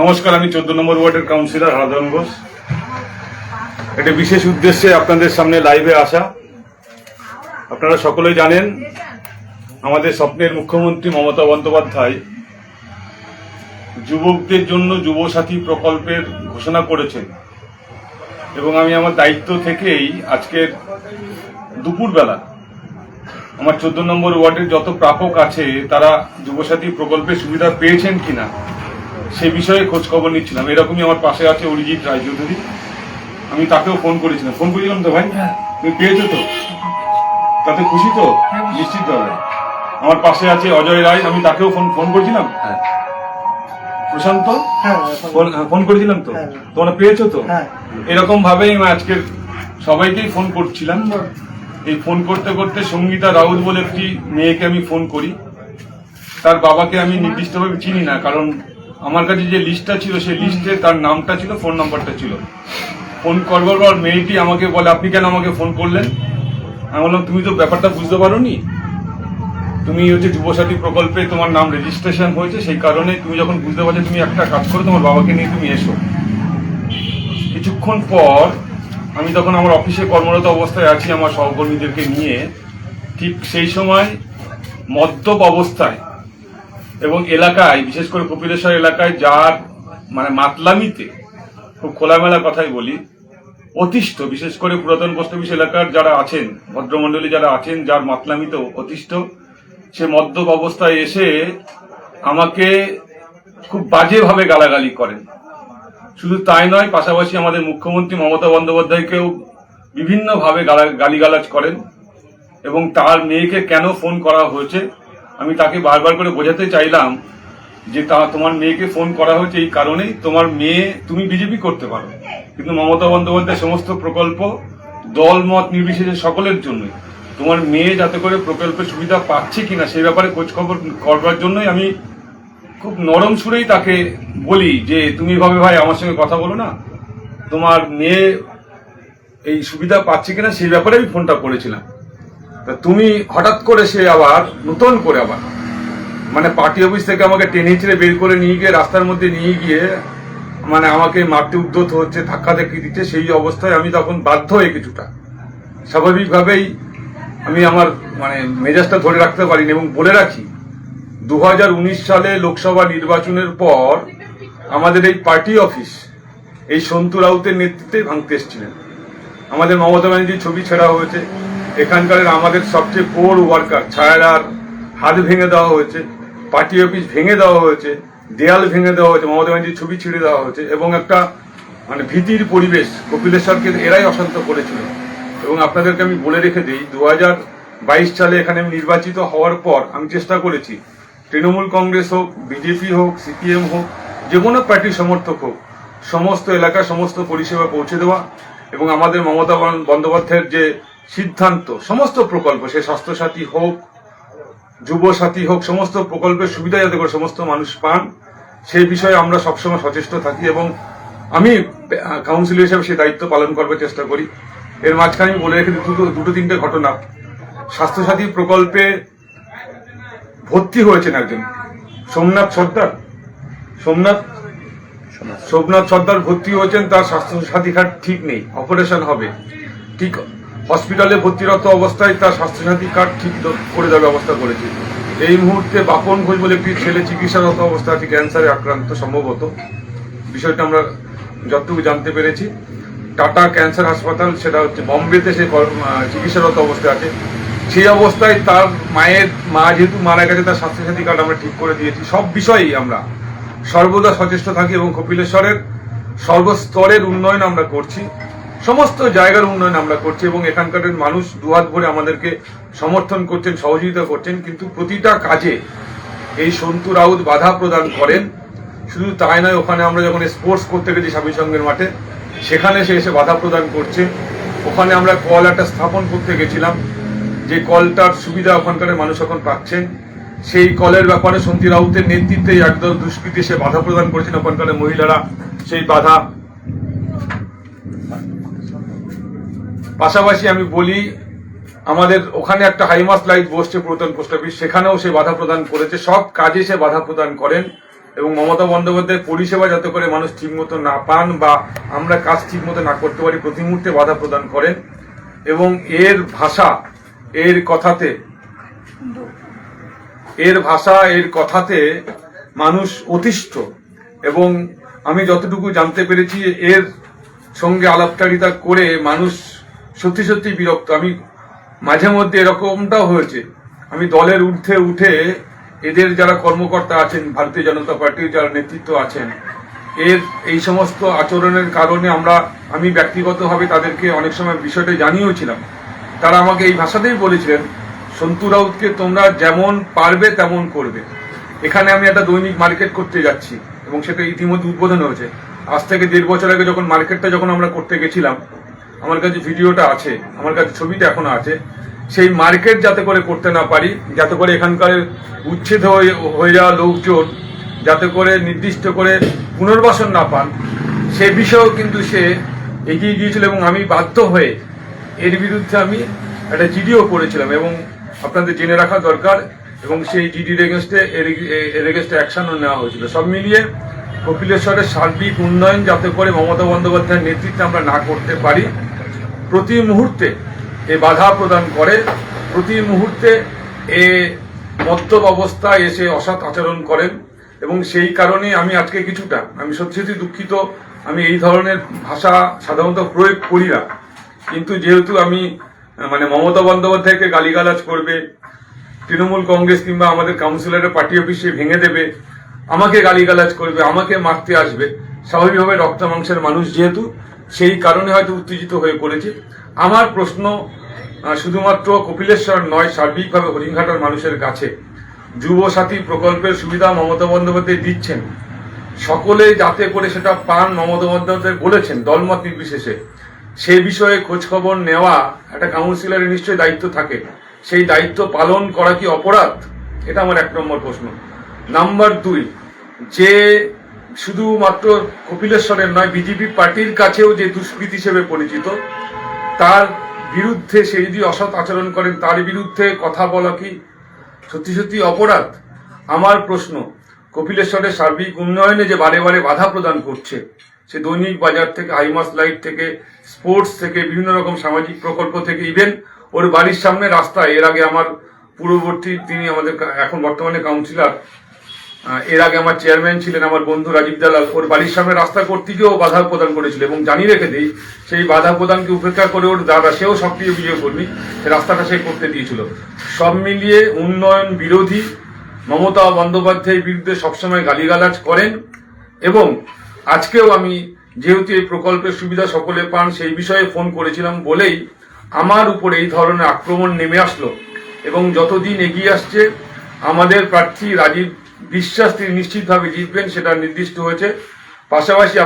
নমস্কার, আমি 14 নম্বর ওয়ার্ডের কাউন্সিলর হারাধন ঘোষ। একটা বিশেষ উদ্দেশ্যে আপনাদের সামনে লাইভে আসা। আপনারা সকলেই জানেন আমাদের স্বপ্নের মুখ্যমন্ত্রী মমতা বন্দ্যোপাধ্যায় যুবকদের জন্য যুবসাথী প্রকল্পের ঘোষণা করেছেন এবং আমি আমার দায়িত্ব থেকেই আজকের দুপুরবেলা আমার 14 নম্বর ওয়ার্ডের যত প্রাপক আছে তারা যুবসাথী প্রকল্পের সুবিধা পেয়েছেন কিনা সে বিষয়ে খোঁজ খবর নিচ্ছিলাম। এরকমই আমার পাশে আছে অরিজিৎ রায়চৌধুরী, আমি তাকেও ফোন করেছিলাম। ফোন করেছিলাম তো ভাই, তুমি পেয়েছো তো? তাতে খুশি তো? নিশ্চিত হবে। আমার পাশে আছে অজয় রায়, আমি তাকেও ফোন করেছিলাম। প্রশান্ত ফোন করেছিলাম তো? তোমরা পেয়েছো তো? এরকম ভাবেই আমি আজকের সবাইকেই ফোন করছিলাম। এই ফোন করতে করতে সঙ্গীতা রাউত বলে একটি মেয়েকে আমি ফোন করি। তার বাবাকে আমি নির্দিষ্টভাবে চিনি না, কারণ আমার কাছে যে লিস্টটা ছিল সেই লিস্টে তার নামটা ছিল, ফোন নাম্বারটা ছিল। ফোন করবার পর মেয়েটি আমাকে বলে, আপনি কেন আমাকে ফোন করলেন? আমি বললাম, তুমি তো ব্যাপারটা বুঝতে পারোনি। তুমি যুবসাথী প্রকল্পে তোমার নাম রেজিস্ট্রেশন হয়েছে, সেই কারণে তুমি যখন বুঝতে পারছো তুমি একটা কাজ করো, তোমার বাবাকে নিয়ে তুমি এসো। কিছুক্ষণ পর আমি তখন আমার অফিসে কর্মরত অবস্থায় আছি আমার সহকর্মীদেরকে নিয়ে। ঠিক সেই সময় মদ্যপ অবস্থায় এবং এলাকায়, বিশেষ করে কপিলেশ্বর এলাকায়, যার মাতলামিতে, খুব খোলামেলা কথাই বলি, অতিষ্ঠ, বিশেষ করে পুরাতন পোস্ট অফিস এলাকার যারা আছেন, ভদ্রমন্ডলী যারা আছেন, যার মাতলামিতে অতিষ্ঠ, সে মদ্যপ অবস্থায় এসে আমাকে খুব বাজেভাবে গালাগালি করেন। শুধু তাই নয়, পাশাপাশি আমাদের মুখ্যমন্ত্রী মমতা বন্দ্যোপাধ্যায়কেও বিভিন্নভাবে গালিগালাজ করেন এবং তার মেয়েকে কেন ফোন করা হয়েছে আমি তাকে বারবার করে বোঝাতে চাইলাম যে তোমার মেয়েকে ফোন করা হয়েছে এই কারণেই, তোমার মেয়ে, তুমি বিজেপি করতে পারো, কিন্তু মমতা বন্দ্যোপাধ্যায়ের সমস্ত প্রকল্প দল মত নির্বিশেষে সকলের জন্যই। তোমার মেয়ে যাতে করে প্রকল্পের সুবিধা পাচ্ছে কিনা সেই ব্যাপারে খোঁজখবর করবার জন্যই আমি খুব নরম সুরেই তাকে বলি যে তুমি এভাবে ভাই আমার সঙ্গে কথা বলো না, তোমার মেয়ে এই সুবিধা পাচ্ছে কিনা সেই ব্যাপারে আমি ফোনটা করেছিলাম। তা তুমি হঠাৎ করে সে আবার নতুন করে আবার পার্টি অফিস থেকে আমাকে টেনে ছিঁড়ে বের করে নিয়ে গিয়ে রাস্তার মধ্যে নিয়ে গিয়ে আমাকে মারতে উদ্যত হচ্ছে, ধাক্কা ধাক্কি দিচ্ছে। সেই অবস্থায় আমি তখন বাধ্য হয়ে কিছুটা স্বাভাবিকভাবেই আমি আমার মেজাজটা ধরে রাখতে পারিনি এবং বলে রাখি, 2019 সালে লোকসভা নির্বাচনের পর আমাদের এই পার্টি অফিস এই সন্তু রাউতের নেতৃত্বে ভাঙতে এসেছিলেন। আমাদের মমতা ব্যানার্জির ছবি ছেড়া হয়েছে, এখানকার আমাদের সবচেয়ে কোর ওয়ার্কার ছায়ার হাত ভেঙে দেওয়া হয়েছে, পার্টি অফিস ভেঙে দেওয়া হয়েছে, দেয়াল ভেঙে দেওয়া হয়েছে, মমতা ব্যানার্জির ছবি ছিঁড়ে দেওয়া হয়েছে এবং একটা ভীতির পরিবেশ কপিলেশ্বরকে এরাই অশান্ত করেছিল। এবং আপনাদেরকে আমি বলে রেখে দিই, 2022 সালে এখানে আমি নির্বাচিত হওয়ার পর আমি চেষ্টা করেছি তৃণমূল কংগ্রেস হোক, বিজেপি হোক, সিপিএম হোক, যে কোনো পার্টির সমর্থক হোক, সমস্ত এলাকায় সমস্ত পরিষেবা পৌঁছে দেওয়া এবং আমাদের মমতা বন্দ্যোপাধ্যায়ের যে সিদ্ধান্ত, সমস্ত প্রকল্প, সে স্বাস্থ্যসাথী হোক, যুবসাথী হোক, সমস্ত প্রকল্পের সুবিধা যাতে করে সমস্ত মানুষ পান সেই বিষয়ে আমরা সবসময় সচেষ্ট থাকি এবং আমি কাউন্সিলর হিসেবে সেই দায়িত্ব পালন করবার চেষ্টা করি। এর মাঝখানে আমি বলে রেখে দুটো তিনটে ঘটনা। স্বাস্থ্যসাথী প্রকল্পে ভর্তি হয়েছেন একজন সোমনাথ সর্দার ভর্তি হয়েছেন, তার স্বাস্থ্যসাথী কার্ড ঠিক নেই, অপারেশন হবে, ঠিক হসপিটালে ভর্তিরত অবস্থায় তার স্বাস্থ্যসাথী কার্ড ঠিক করে দেওয়ার ব্যবস্থা করেছে। এই মুহূর্তে বাপন ঘোষ বলে একটি ছেলে চিকিৎসারত অবস্থা আছে, ক্যান্সারে আক্রান্ত সম্ভবত, বিষয়টা আমরা যতটুকু জানতে পেরেছি। টাটা ক্যান্সার হাসপাতাল, সেটা হচ্ছে বম্বেতে, সে চিকিৎসারত অবস্থায় আছে। সেই অবস্থায় তার মা যেহেতু মারা গেছে, তার স্বাস্থ্যসাথী কার্ড আমরা ঠিক করে দিয়েছি। সব বিষয়েই আমরা সর্বদা সচেষ্ট থাকি এবং কপিলেশ্বরের সর্বস্তরের উন্নয়ন আমরা করছি, সমস্ত জায়গার উন্নয়ন আমরা করছি এবং এখানকার মানুষ দুহাত ভরে আমাদেরকে সমর্থন করছেন, সহযোগিতা করছেন। কিন্তু প্রতিটা কাজে এই সন্তু রাউত বাধা প্রদান করেন। শুধু তাই নয়, ওখানে আমরা যখন স্পোর্টস করতে গেছি স্বামী সঙ্গের মাঠে, সেখানে সে এসে বাধা প্রদান করছে। ওখানে আমরা কল একটা স্থাপন করতে গেছিলাম, যে কলটার সুবিধা ওখানকার মানুষ এখন পাচ্ছেন, সেই কলের ব্যাপারে সন্তু রাউতের নেতৃত্বে একদল দুষ্কৃতী সে বাধা প্রদান করেছেন। ওখানকার মহিলারা সেই বাধা, পাশাপাশি আমি বলি আমাদের ওখানে একটা হাইমাস লাইট বসছে পুরাতন পোস্ট অফিস, সেখানেও সে বাধা প্রদান করেছে। সব কাজে সে বাধা প্রদান করেন এবং মমতা বন্দ্যোপাধ্যায়ের পরিষেবা যাতে করে মানুষ ঠিকমতো না পান বা আমরা কাজ ঠিকমতো না করতে পারি প্রতি মুহূর্তে বাধা প্রদান করেন। এবং এর ভাষা এর কথাতে মানুষ অতিষ্ঠ, এবং আমি যতটুকু জানতে পেরেছি এর সঙ্গে আলাপচারিতা করে মানুষ সত্যি সত্যি বিরক্ত। আমি মাঝে মধ্যে এরকমটাও হয়েছে, আমি দলের ঊর্ধ্বে উঠে এদের যারা কর্মকর্তা আছেন, ভারতীয় জনতা পার্টির যারা নেতৃত্ব আছেন, এই সমস্ত আচরণের কারণে আমি ব্যক্তিগতভাবে তাদেরকে অনেক সময় বিষয়টা জানিয়েওছিলাম। তারা আমাকে এই ভাষাতেই বলেছিলেন, সন্তু রাউতকে তোমরা যেমন পারবে তেমন করবে। এখানে আমি একটা দৈনিক মার্কেট করতে যাচ্ছি এবং সেটা ইতিমধ্যে উদ্বোধন হয়েছে। আজ থেকে 1.5 বছর আগে যখন মার্কেটটা আমরা করতে গেছিলাম, আমার কাছে ভিডিওটা আছে, আমার কাছে ছবিটা এখনো আছে। সেই মার্কেট যাতে করে করতে না পারি, যাতে করে এখানকার উচ্ছেদ হয়ে যাওয়া লোকজন যাতে করে নির্দিষ্ট করে পুনর্বাসন না পান, সে বিষয়েও কিন্তু সে এগিয়ে গিয়েছিল এবং আমি বাধ্য হয়ে এর বিরুদ্ধে আমি একটা জিডিও করেছিলাম এবং আপনাদের জেনে রাখা দরকার, এবং সেই জিডির এগেনস্টে অ্যাকশনও নেওয়া হয়েছিল। সব মিলিয়ে কপিলেশ্বরের সার্বিক উন্নয়ন যাতে করে মমতা বন্দ্যোপাধ্যায়ের নেতৃত্বে আমরা না করতে পারি, প্রতি মুহূর্তে এ বাধা প্রদান করে, প্রতি মুহূর্তে এ মদ্যপ অবস্থায় এসে অসৎ আচরণ করেন। এবং সেই কারণে আমি আজকে আমি সত্যি দুঃখিত, আমি এই ধরনের ভাষা সাধারণত প্রয়োগ করি না, কিন্তু যেহেতু আমি মমতা বন্দ্যোপাধ্যায়কে গালিগালাজ করবে, তৃণমূল কংগ্রেস কিংবা আমাদের কাউন্সিলরের পার্টি অফিসে ভেঙে দেবে, আমাকে গালিগালাজ করবে, আমাকে মারতে আসবে, স্বাভাবিকভাবে রক্ত মাংসের মানুষ যেহেতু, সেই কারণে হয়তো উত্তেজিত হয়ে পড়েছে। আমার প্রশ্ন শুধুমাত্র কপিলেশ্বর নয়, সার্বিকভাবে হরিণঘাটার মানুষের কাছে, যুবসাথী প্রকল্পের সুবিধা মমতা বন্দ্যোপাধ্যায় দিচ্ছেন, সকলে যাতে করে সেটা পান মমতা বন্দ্যোপাধ্যায় বলেছেন দলমত নির্বিশেষে, সে বিষয়ে খোঁজখবর নেওয়া একটা কাউন্সিলরের নিশ্চয়ই দায়িত্ব থাকে। সেই দায়িত্ব পালন করা কি অপরাধ? এটা আমার 1 নম্বর প্রশ্ন। নাম্বার 2, যে শুধুমাত্র কপিলেশ্বরের নয়, বিজেপি পার্টির কাছেও যে দুষ্কৃতী হিসেবে পরিচিত, তার বিরুদ্ধে সে যদি অসৎ আচরণ করেন, তার বিরুদ্ধে কথা বলা কি সত্যি সত্যি অপরাধ? আমার প্রশ্ন, কপিলেশ্বরের সার্বিক উন্নয়নে যে বারে বারে বাধা প্রদান করছে, সে দৈনিক বাজার থেকে, হাইমাস লাইট থেকে, স্পোর্টস থেকে, বিভিন্ন রকম সামাজিক প্রকল্প থেকে, ইভেন ওর বাড়ির সামনে রাস্তায়, এর আগে আমার পূর্ববর্তী, তিনি আমাদের এখন বর্তমানে কাউন্সিলর, এর আগে আমার চেয়ারম্যান ছিলেন আমার বন্ধু রাজীব দালাল, ওর বাড়ির সামনে রাস্তা করতে গিয়েও বাধা প্রদান করেছিল। এবং জানিয়ে রেখে দিই, সেই বাধা প্রদানকে উপেক্ষা করে ওর দাদা, সেও সক্রিয় বিজয় কর্মী, সে রাস্তাটা সে করতে দিয়েছিল। সব মিলিয়ে উন্নয়ন বিরোধী, মমতা বন্দ্যোপাধ্যায়ের বিরুদ্ধে সবসময় গালিগালাজ করেন। এবং আজকেও আমি যেহেতু এই প্রকল্পের সুবিধা সকলে পান সেই বিষয়ে ফোন করেছিলাম বলেই আমার উপর এই ধরনের আক্রমণ নেমে আসলো। এবং যতদিন এগিয়ে আসছে, আমাদের প্রার্থী রাজীব বিশ্বাস তিনি নিশ্চিতভাবে জিতবেন, সেটা নির্দিষ্ট হয়েছে। পাশাপাশি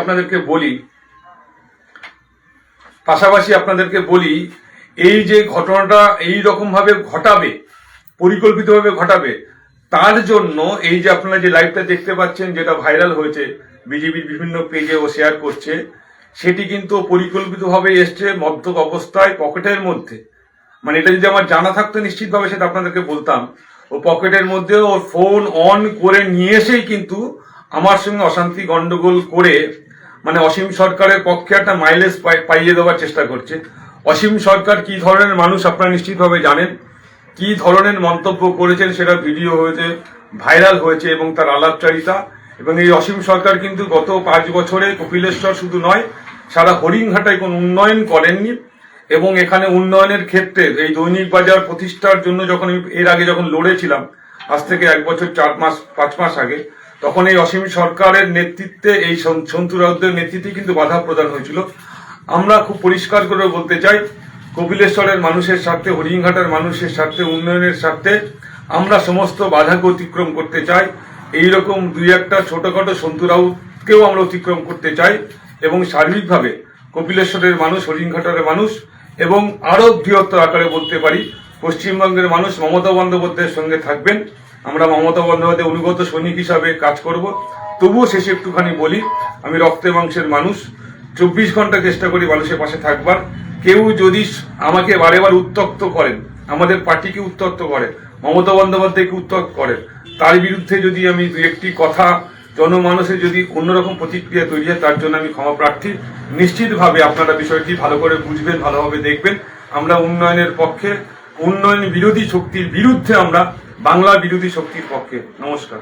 আপনাদেরকে বলি, এই যে ঘটনাটা এই রকম ভাবে ঘটাবে, পরিকল্পিতভাবে ঘটাবে, তার জন্য এই যে আপনারা যে লাইভটা দেখতে পাচ্ছেন, যেটা ভাইরাল হয়েছে, বিজেপির বিভিন্ন পেজে ও শেয়ার করছে, সেটি কিন্তু পরিকল্পিতভাবে এসছে মদ্যপ অবস্থায় পকেটের মধ্যে। এটা যদি আমার জানা থাকতো নিশ্চিতভাবে সেটা আপনাদেরকে বলতাম। ও পকেটের মধ্যে ওর ফোন অন করে নিয়ে এসেই কিন্তু আমার সঙ্গে অশান্তি গন্ডগোল করে অসীম সরকারের পক্ষে একটা মাইলেজ পাইয়ে দেওয়ার চেষ্টা করছে। অসীম সরকার কি ধরনের মানুষ আপনারা নিশ্চিতভাবে জানেন, কি ধরনের মন্তব্য করেছেন সেটা ভিডিও হয়েছে, ভাইরাল হয়েছে, এবং তার আলাপচারিতা। এবং এই অসীম সরকার কিন্তু গত 5 বছরে কপিলেশ্বর শুধু নয়, সারা হরিণঘাটায় কোনো উন্নয়ন করেননি। এবং এখানে উন্নয়নের ক্ষেত্রে এই দৈনিক বাজার প্রতিষ্ঠার জন্য যখন এর আগে যখন লড়েছিলাম, আজ থেকে 1 বছর 5 মাস আগে, তখন এই অসীম সরকারের নেতৃত্বে, এই সন্তু রাউতের নেতৃত্বে কিন্তু বাধা প্রদান হয়েছিল। আমরা খুব পরিষ্কার করে বলতে চাই, কপিলেশ্বরের মানুষের স্বার্থে, হরিণঘাটার মানুষের স্বার্থে, উন্নয়নের স্বার্থে আমরা সমস্ত বাধাকে অতিক্রম করতে চাই। এইরকম 2-1টা ছোটখাটো সন্তু রাউতকেও আমরা অতিক্রম করতে চাই। এবং সার্বিকভাবে কপিলেশ্বরের মানুষ, হরিণঘাটার মানুষ, এবং আরো বৃহত্তর আকারে বলতে পারি পশ্চিমবঙ্গের মানুষ মমতা বন্দ্যোপাধ্যায়ের সঙ্গে থাকবেন। আমরা মমতা বন্দ্যোপাধ্যায় অনুগত সৈনিক হিসাবে কাজ করব। তবুও শেষে একটুখানি বলি, আমি রক্তে মাংসের মানুষ, 24 ঘন্টা চেষ্টা করি মানুষের পাশে থাকবার। কেউ যদি আমাকে বারে বার উত্ত্যক্ত করেন, আমাদের পার্টিকে উত্ত্যক্ত করেন, মমতা বন্দ্যোপাধ্যায়কে উত্ত্যক্ত করেন, তার বিরুদ্ধে যদি আমি 2-1টি কথা জনমানসে যদি অন্যরকম প্রতিক্রিয়া তৈরি হয় তার জন্য আমি ক্ষমা প্রার্থী। নিশ্চিতভাবে আপনারা বিষয়টি ভালো করে বুঝবেন, ভালোভাবে দেখবেন। আমরা উন্নয়নের পক্ষে, উন্নয়ন বিরোধী শক্তির বিরুদ্ধে, আমরা বাংলা বিরোধী শক্তির পক্ষে। নমস্কার।